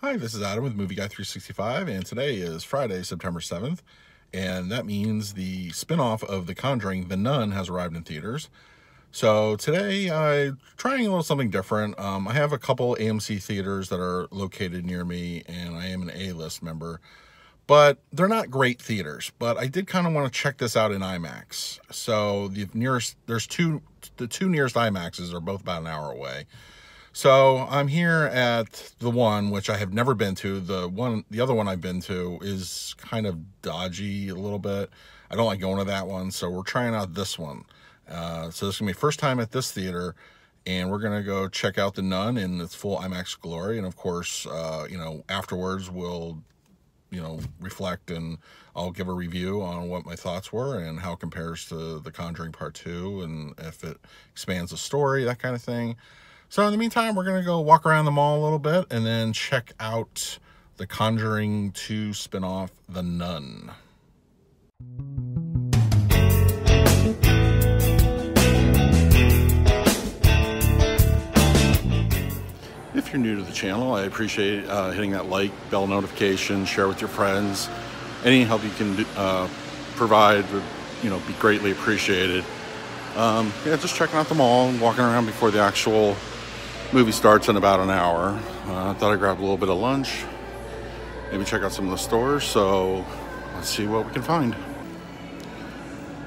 Hi, this is Adam with Movie Guy 365, and today is Friday, September 7th, and that means the spinoff of The Conjuring, The Nun, has arrived in theaters. So today, I'm trying a little something different. I have a couple AMC theaters that are located near me, and I am an A-list member, but they're not great theaters. But I did kind of want to check this out in IMAX. So the two nearest IMAXs are both about an hour away. So I'm here at the one which I have never been to. The other one I've been to is kind of dodgy a little bit. I don't like going to that one, so we're trying out this one. So this is gonna be first time at this theater, and we're gonna go check out The Nun in its full IMAX glory. And of course, afterwards we'll reflect, and I'll give a review on what my thoughts were and how it compares to The Conjuring Part 2 and if it expands the story, that kind of thing. So in the meantime, we're going to go walk around the mall a little bit and then check out the Conjuring 2 spinoff, The Nun. If you're new to the channel, I appreciate hitting that like, bell notification, share with your friends. Any help you can provide would, be greatly appreciated. Just checking out the mall and walking around before the actual movie starts in about an hour. I thought I'd grab a little bit of lunch, maybe check out some of the stores, so let's see what we can find.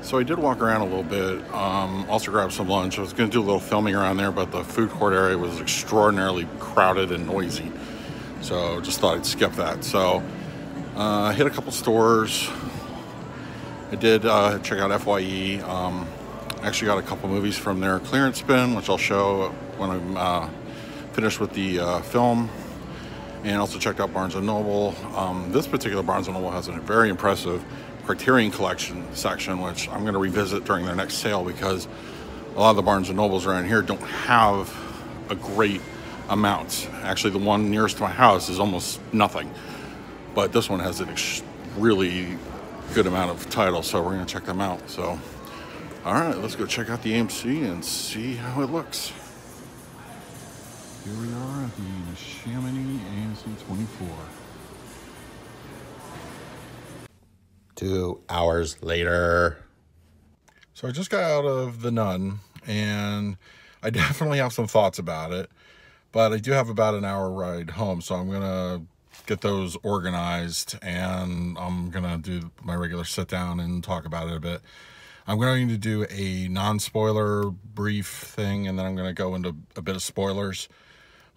So I did walk around a little bit, also grabbed some lunch. I was going to do a little filming around there, but the food court area was extraordinarily crowded and noisy, so just thought I'd skip that. So I hit a couple stores. I did check out FYE. Actually got a couple movies from their clearance bin, which I'll show when I'm finished with the film. And also checked out Barnes & Noble. This particular Barnes & Noble has a very impressive Criterion Collection section, which I'm going to revisit during their next sale, because a lot of the Barnes & Nobles around here don't have a great amount. Actually, the one nearest to my house is almost nothing. But this one has a really good amount of titles, so we're going to check them out. So, all right, let's go check out the AMC and see how it looks. Here we are at the Chamonix AMC 24. 2 hours later. So I just got out of The Nun, and I definitely have some thoughts about it, but I do have about an hour ride home, so I'm going to get those organized, and I'm going to do my regular sit down and talk about it a bit. I'm going to do a non-spoiler brief thing, and then I'm going to go into a bit of spoilers,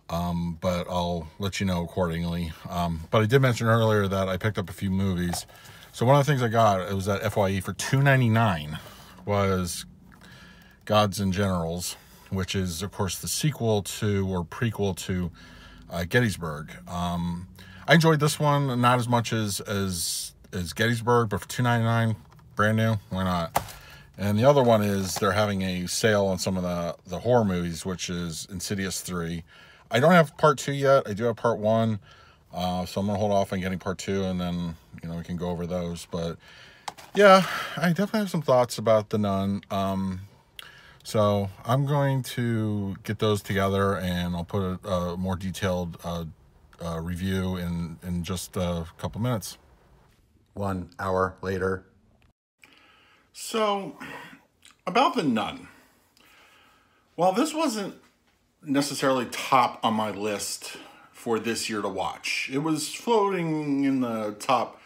but I'll let you know accordingly. But I did mention earlier that I picked up a few movies. So one of the things I got, it was at FYE for $2.99, was Gods and Generals, which is, of course, the sequel to, or prequel to, Gettysburg. I enjoyed this one, not as much as Gettysburg, but for $2.99, brand new, why not? And the other one is they're having a sale on some of the horror movies, which is Insidious 3. I don't have part 2 yet. I do have part 1. So I'm going to hold off on getting part 2, and then, we can go over those. But yeah, I definitely have some thoughts about The Nun. So I'm going to get those together, and I'll put a more detailed review in just a couple minutes. 1 hour later. So, about The Nun. While this wasn't necessarily top on my list for this year to watch, it was floating in the top,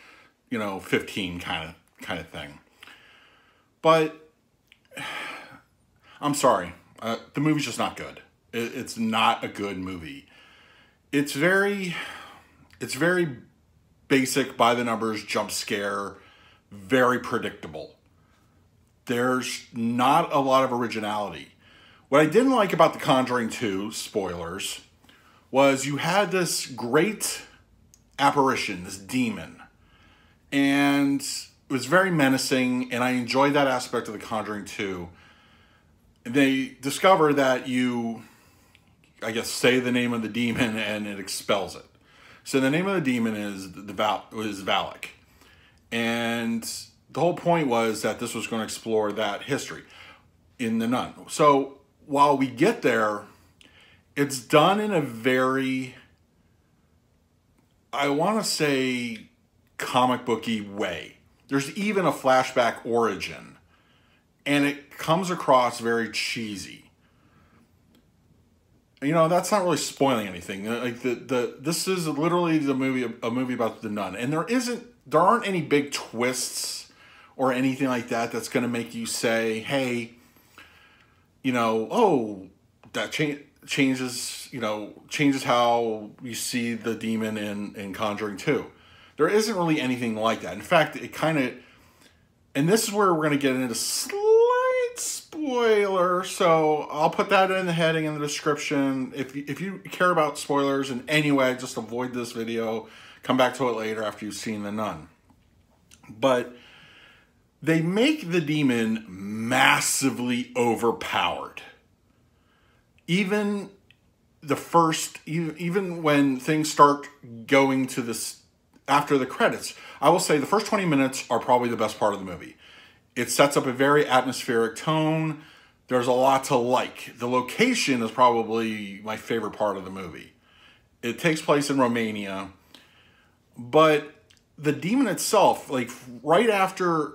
15 kind of thing. But I'm sorry, the movie's just not good. It's not a good movie. It's very basic, by the numbers, jump scare, very predictable. There's not a lot of originality. What I didn't like about The Conjuring 2, spoilers, was you had this great apparition, this demon. And it was very menacing, and I enjoyed that aspect of The Conjuring 2. They discover that you, say the name of the demon and it expels it. So the name of the demon is Valak. And the whole point was that this was going to explore that history in The Nun. So while we get there, it's done in a very I want to say, comic booky way. There's even a flashback origin, and it comes across very cheesy. You know, that's not really spoiling anything. Like this is literally a movie about the nun, and there aren't any big twists or anything like that that's going to make you say, hey, you know, oh, that changes how you see the demon in Conjuring 2. There isn't really anything like that. In fact, it kind of, and this is where we're going to get into slight spoiler, so I'll put that in the heading in the description. If you care about spoilers in any way, just avoid this video. Come back to it later after you've seen The Nun. But they make the demon massively overpowered. Even when things start going to this after the credits, I will say the first 20 minutes are probably the best part of the movie. It sets up a very atmospheric tone. There's a lot to like. The location is probably my favorite part of the movie. It takes place in Romania, but the demon itself, like right after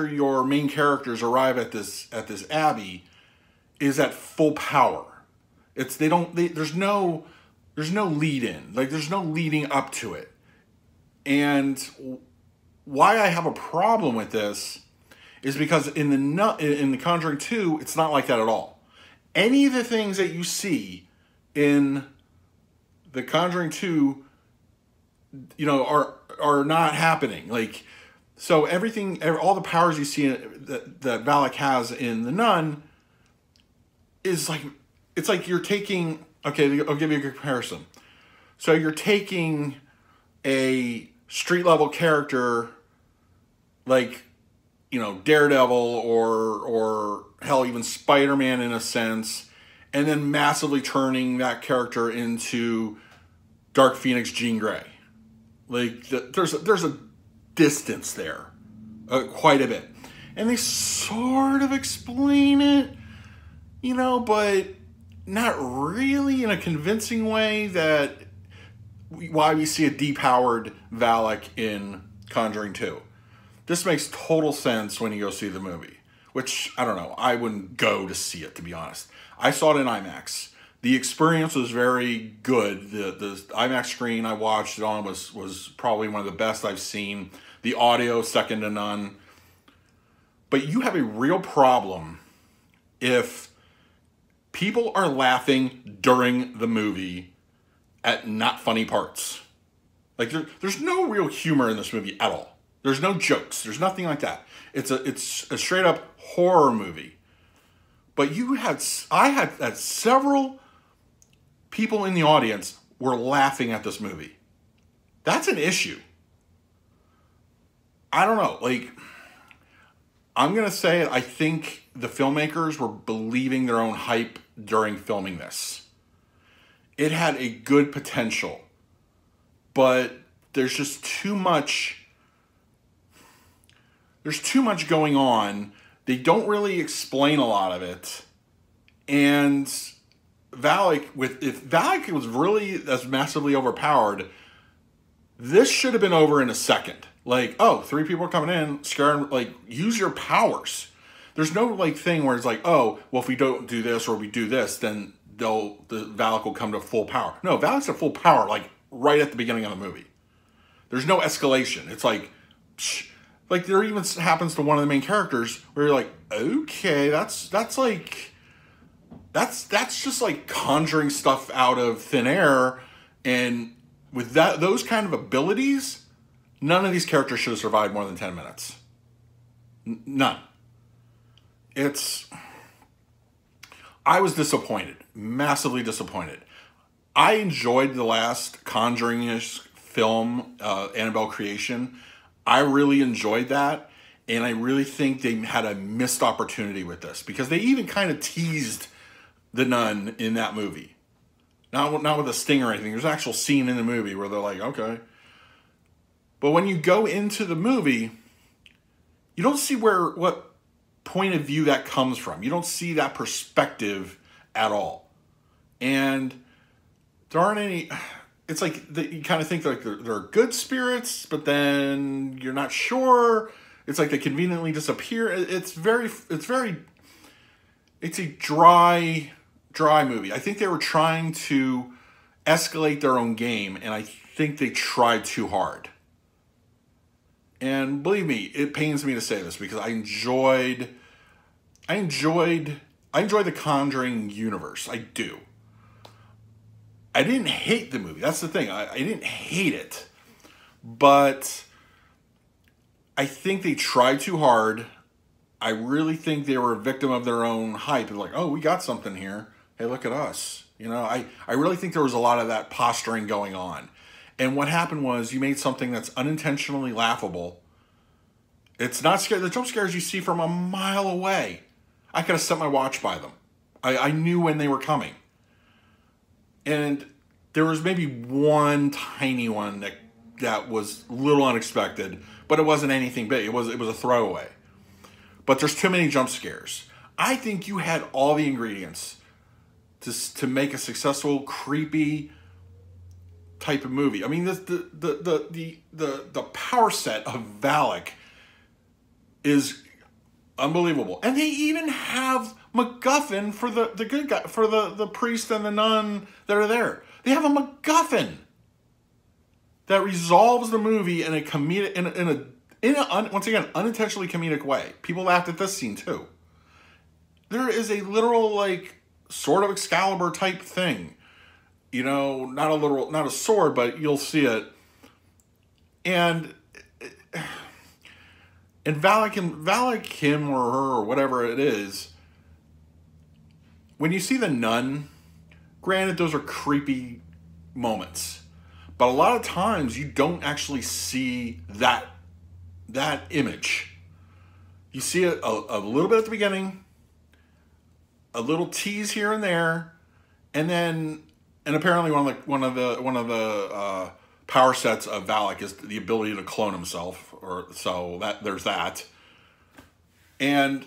your main characters arrive at this abbey, is at full power. There's no lead in. Like there's no leading up to it. And why I have a problem with this is because in the Conjuring 2, it's not like that at all. Any of the things that you see in the Conjuring 2, you know, are not happening. Like, so all the powers you see that Valak has in The Nun is like, it's like you're taking, okay, I'll give you a comparison. So you're taking a street level character like, you know, Daredevil or hell, even Spider-Man in a sense, and then massively turning that character into Dark Phoenix Jean Grey. Like, there's a distance there, quite a bit. And they sort of explain it, you know, but not really in a convincing way that why we see a depowered Valak in Conjuring 2. This makes total sense when you go see the movie, which, I don't know, I wouldn't go to see it, to be honest. I saw it in IMAX. The experience was very good. The IMAX screen I watched it on was probably one of the best I've seen. The audio, second to none. But you have a real problem if people are laughing during the movie at not funny parts. Like, there's no real humor in this movie at all. There's no jokes. There's nothing like that. It's a straight up horror movie. But I had several people in the audience were laughing at this movie. That's an issue. I don't know. Like, I'm going to say it. I think the filmmakers were believing their own hype during filming this. It had a good potential, but there's just too much. There's too much going on. They don't really explain a lot of it. And Valak, if Valak was really as massively overpowered, this should have been over in a second. Like, oh, 3 people are coming in, scaring, like, use your powers. There's no, like, thing where it's like, oh, well, if we don't do this or we do this, then the Valak will come to full power. No, Valak's at full power, like, right at the beginning of the movie. There's no escalation. It's like, psh, like, there even happens to one of the main characters where you're like, okay, that's just like conjuring stuff out of thin air. And with those kind of abilities, none of these characters should have survived more than 10 minutes. None. I was disappointed, massively disappointed. I enjoyed the last Conjuring-ish film, Annabelle Creation. I really enjoyed that, and I really think they had a missed opportunity with this, because they even kind of teased the nun in that movie. Not with a sting or anything. There's an actual scene in the movie where they're like, okay. But when you go into the movie, you don't see what point of view that comes from. You don't see that perspective at all. And there aren't any... it's like you kind of think like they're good spirits, but then you're not sure. It's like they conveniently disappear. It's a dry movie. I think they were trying to escalate their own game, and I think they tried too hard. And believe me, it pains me to say this because I enjoyed the Conjuring universe. I do. I didn't hate the movie. That's the thing. I didn't hate it. But I think they tried too hard. I really think they were a victim of their own hype. Like, oh, we got something here. Hey, look at us. You know, I really think there was a lot of that posturing going on. And what happened was you made something that's unintentionally laughable. It's not scary. The jump scares you see from a mile away. I could have set my watch by them. I knew when they were coming. And there was maybe one tiny one that was a little unexpected, but it wasn't anything big. It was a throwaway. But there's too many jump scares. I think you had all the ingredients to make a successful, creepy type of movie. I mean, the power set of Valak is unbelievable, and they even have MacGuffin for the good guy, for the priest and the nun that are there. They have a MacGuffin that resolves the movie in a comedic, once again, unintentionally comedic way. People laughed at this scene too. There is a literal, like, sort of Excalibur type thing. You know, not a sword, but you'll see it. And Valak, him or her or whatever it is, when you see the nun, granted those are creepy moments, but a lot of times you don't actually see that image. You see it a little bit at the beginning, a little tease here and there, and apparently one of the power sets of Valak is the ability to clone himself, or so that there's that. And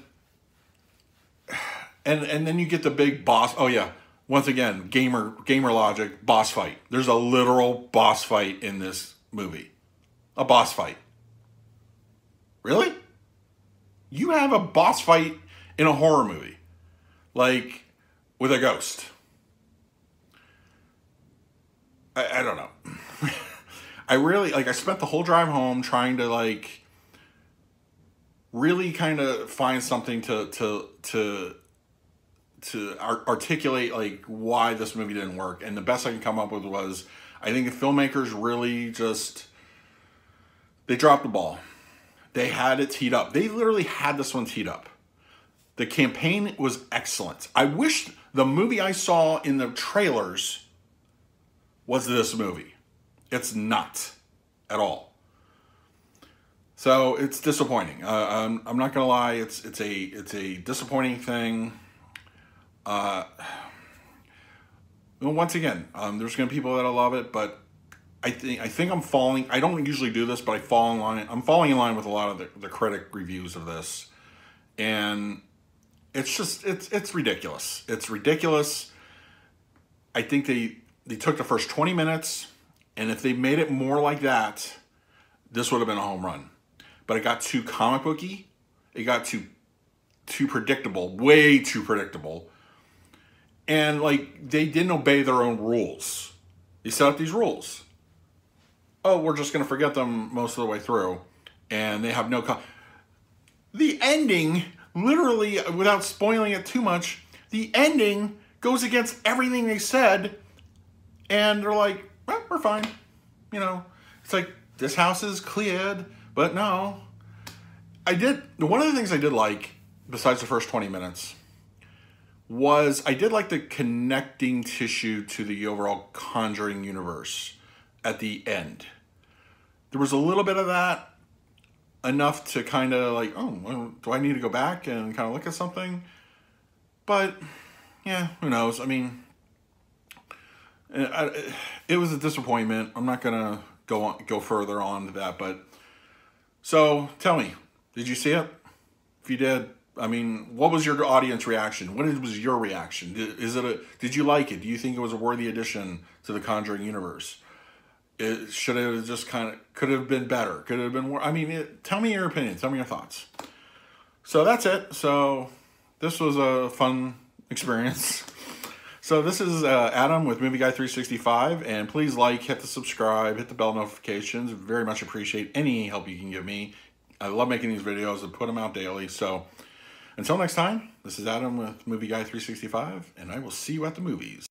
then you get the big boss. Oh yeah, once again, gamer logic, boss fight. There's a literal boss fight in this movie. A boss fight. Really? You have a boss fight in a horror movie, like with a ghost. I don't know. I really, like, I spent the whole drive home trying to, like, really kind of find something to articulate, like, why this movie didn't work. And the best I can come up with was, I think the filmmakers really just, they dropped the ball. They had it teed up. They literally had this one teed up. The campaign was excellent. I wish the movie I saw in the trailers was this movie. It's not at all. So it's disappointing. I'm not gonna lie. It's a disappointing thing. Once again, there's gonna be people that'll love it, but I think I'm falling. I don't usually do this, but I fall in line. I'm falling in line with a lot of the critic reviews of this, and it's just it's ridiculous. It's ridiculous. I think they took the first 20 minutes, and if they made it more like that, this would have been a home run. But it got too comic booky. It got too predictable, way too predictable. And, like, they didn't obey their own rules. They set up these rules. Oh, we're just going to forget them most of the way through. And they have no... The ending, literally, without spoiling it too much, the ending goes against everything they said. And they're like, well, we're fine. You know, it's like, this house is cleared, but no. One of the things I did like, besides the first 20 minutes, was I did like the connecting tissue to the overall Conjuring universe at the end. There was a little bit of that, enough to kind of like, oh, well, do I need to go back and kind of look at something? But, yeah, who knows? I mean, it was a disappointment. I'm not going to go further on to that, but so tell me, did you see it? If you did, I mean, what was your audience reaction? What was your reaction? Did you like it? Do you think it was a worthy addition to the Conjuring universe? It should have just could have been better. Could have been more. I mean, tell me your opinion. Tell me your thoughts. So that's it. So this was a fun experience. So this is Adam with Movie Guy 365, and please hit the subscribe, hit the bell notifications. Very much appreciate any help you can give me. I love making these videos and put them out daily. So until next time, this is Adam with Movie Guy 365, and I will see you at the movies.